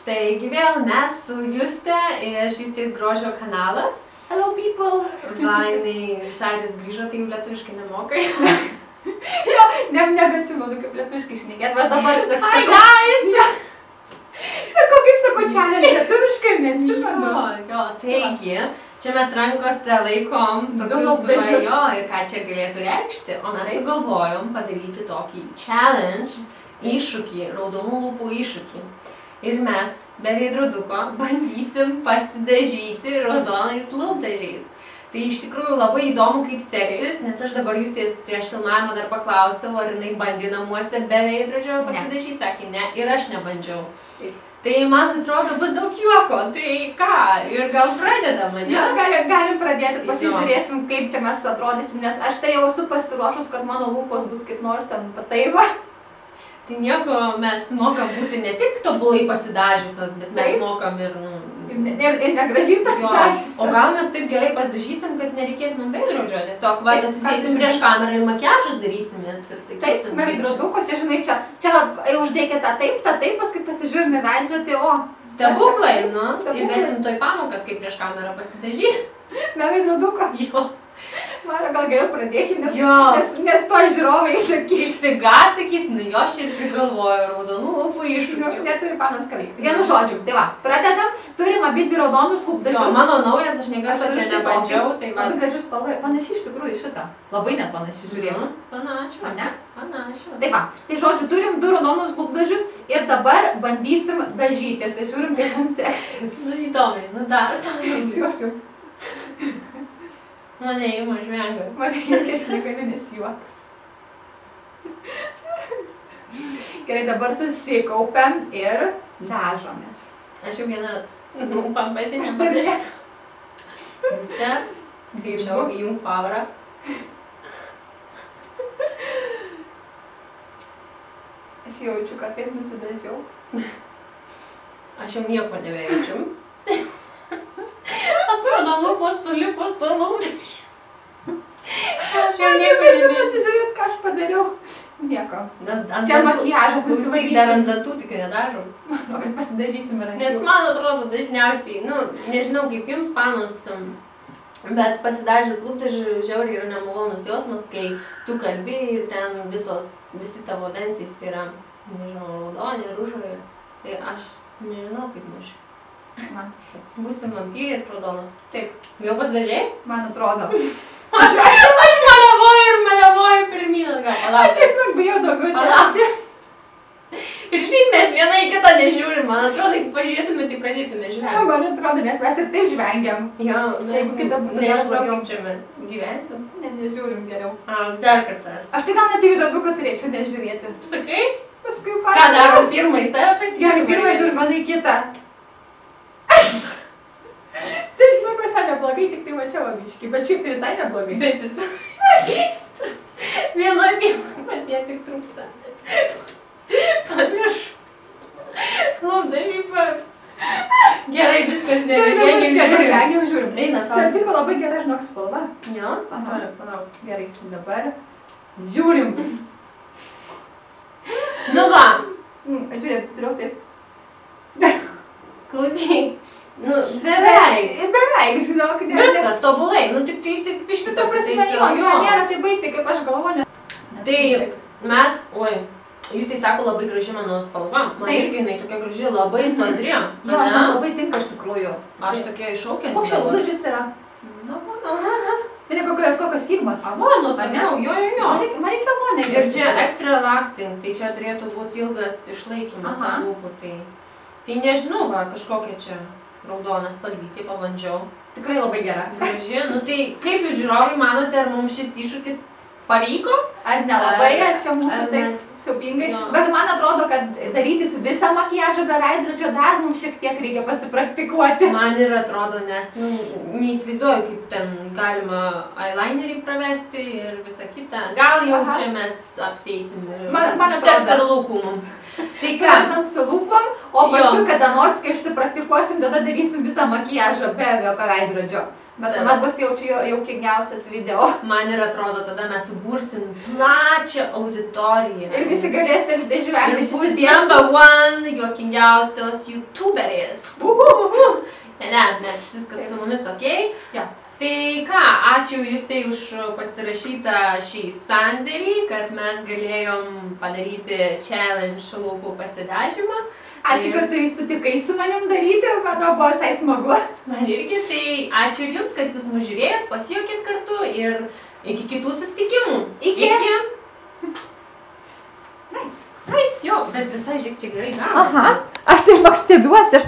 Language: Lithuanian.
Taigi vėl mes su Juste iš Justės grožio kanalas. Hello people! Va, jinai iš Airijos grįžo, tai jau lietuviškai nemokai. Jo, nebeatsimenu kaip lietuviškai šnekėt, bet dabar sakau. Hi guys! Kaip sakau, challenge lietuviškai, neatsimenu. Jo, taigi, čia mes rankose laikom tokius dažus. Jo, ir ką čia galėtų reikšti. O mes sugalvojom padaryti tokį challenge, iššūkį, raudonų lūpų iššūkį. Ir mes be veidroduko bandysim pasidažyti raudonais lūpdažiais. Tai iš tikrųjų labai įdomu, kaip seksis, nes aš dabar Justės prieš filmavimą dar paklausiau, ar jinai bandė namuose be veidrodžio pasidažyti, sakė ne, ir aš nebandžiau. Tai man atrodo bus daug juoko, tai ką, ir gal pradedam, ne? Ja, galim pradėti, pasižiūrėsim, kaip čia mes atrodysim, nes aš tai jau esu pasiruošus, kad mano lūpos bus kaip nors ten pataiva. Tai nieko, mes mokam būti ne tik tobulai pasidažysios, bet mes mokam ir, ir negražiai pasidažysios. O gal mes taip gerai pasidažysim, kad nereikės mums veidrodžio, tiesiog va, atsisėsim prieš kamerą ir makiažus darysimės ir sakysim. Taip, be veidroduko, čia žinai, čia uždėkit tą taip, paskui pasižiūrim į veidrodį, o... Stebuklai, nu, ir vesim toj pamokas, kaip prieš kamerą pasidažyti. Be veidroduko? Jo. Mano, gal geriau pradėkim, nes toj žiūrovai sakys. Išsigas, sakys, nu jo, aš ir prigalvoju raudonų lūpų iššūkių. Neturi panas ką veikti. Vienu žodžiu, tai va, pradedam, turim abidvi raudonus lūpdažius. Jo, mano naujas, aš nekartą čia nebandžiau, tai va. Lūpdažius spalva, panaši iš tikrųjų šitą. Labai net panaši, žiūrėjau. Panašiu. A ne? Panašiu. Tai va, tai žodžiu, turim du raudonus lūpdažius ir dabar bandysim dažytis. Ir žiūrim, kaip mums seksis. Nu, įdomiai, nu dar. Žiūrim. Mane ima žvengia. Mane irgi aš negaliu, nes juokas. Gerai, dabar susikaupiam ir dažomės. Aš jau vieną pampatinę padažę. Juste, greičiau, įjung pavarą. Aš jaučiu, kad taip nusidažiau. Aš jau nieko nebejaučiu. Atrodo, lūpos sulipos to lūpdažiu. Aš jau nieko nebejaučiu. Pasižiūrėt, ką aš padariau. Nieko. Čia makiažas nusivalysim. Dar ant dantų tik nedažom. Manau, kad pasidažysim ir ant jų. Nes man atrodo dažniausiai, nu, nežinau kaip jums panos, bet pasidažius lūpdažiu žiauriai yra nemalonus jausmas, kai tu kalbi ir ten visi tavo dantys yra, nežinau, raudoni, rūžoje. Tai aš nežinau kaip mažiau. Man skėts. Būsim vampyrės raudonas. Taip. Jau pasidažėjai? Man atrodo. Aš maliavoju pirmyn atgal. Palauk. Aš žinok bijau daugiau. Palauk. Ir šiaip mes viena į kitą nežiūrim. Man atrodo, jeigu pažiūrėtume, tai pradėtume žiūrėti. Man atrodo, nes mes ir taip žvengiam. Jo, jeigu kita būtų dar nežinau, blogiau. kaip čia mes gyvensim. Nežiūrim geriau. Dar kartą. Aš tai gal net į veidroduką turėčiau nežiūrėti. Sakai? Paskui Ką darom pirmą į tave pasižiūrėti? Gerai, pirmą žiūrim, gal į kitą. Tai žinau, visai neblogai, tik tai mačiau abiškai, bet šiaip tai visai neblogai. Bet vis vienoj pas jie tik trūksta. Pamiršau. Lūpdažiai Gerai, viskas nežvengiam žiūrim. Eina savo. Tarp kitko labai gera, žinok, spalva. Jo? Palauk. Gerai, dabar žiūrim. Nu va. Žiūrėk, turiu taip. Klausyk. Nu, beveik. Beveik, žinok. Viskas, tobulai. Nu, tik biškį to prasme, jo, nėra taip baisiai, kaip aš galvoju. Tai mes, jūs tai sako labai graži mano spalva. Man irgi jinai tokia graži, labai sodri. Jo, man labai tinka iš tikrųjų. Aš tokia iššaukianti. Koks čia lūpdažis yra? Tai kokios firmas? Avonos, jo. Man reikia Avonai. Ir čia extra lasting, tai čia turėtų būti ilgas išlaikymas ant lūpų. Tai nežinau, va, kažkokia čia raudona spalvytė, pabandžiau. Tikrai labai gera. Graži. Nu tai kaip jūs žiūrovai manote, ar mums šis iššūkis pavyko? Ar nelabai, ar čia mūsų taip siaubingai? Bet man atrodo, kad darytis visą makiažą be veidrodžio dar mums šiek tiek reikia pasipraktikuoti. Man ir atrodo, nes neįsivaizduoju, kaip ten galima eyelinerį pravesti ir visą kitą. Gal jau čia mes apseisim ir užteks ir lūpų mums. Tai pradedam su lūpom, o paskui kada nors, kai išsipraktikuosim, tada darysim visą makiažą be jokio veidrodžio. Bet tuomet bus jaukingiausias video. Man ir atrodo, tada mes subursim plačią auditoriją. Ir visi galėsite žvelgti šis video. Number one juokingiausios youtuberės. Ne, mes viskas su mumis, okei? Jo. Tai ką, ačiū Justei už pasirašytą šį sandėrį, kad mes galėjom padaryti challenge laukų pasidažymą. Ačiū, kad tu sutikai su manim daryti, man buvo visai smagu. Man irgi, tai ačiū ir jums, kad jūs mus žiūrėjot, pasijuokėt kartu ir iki kitų susitikimų. Iki. Nice, jo, bet visai žiūrėk, čia gerai gavosi. Aha, aš tai stebiuosi,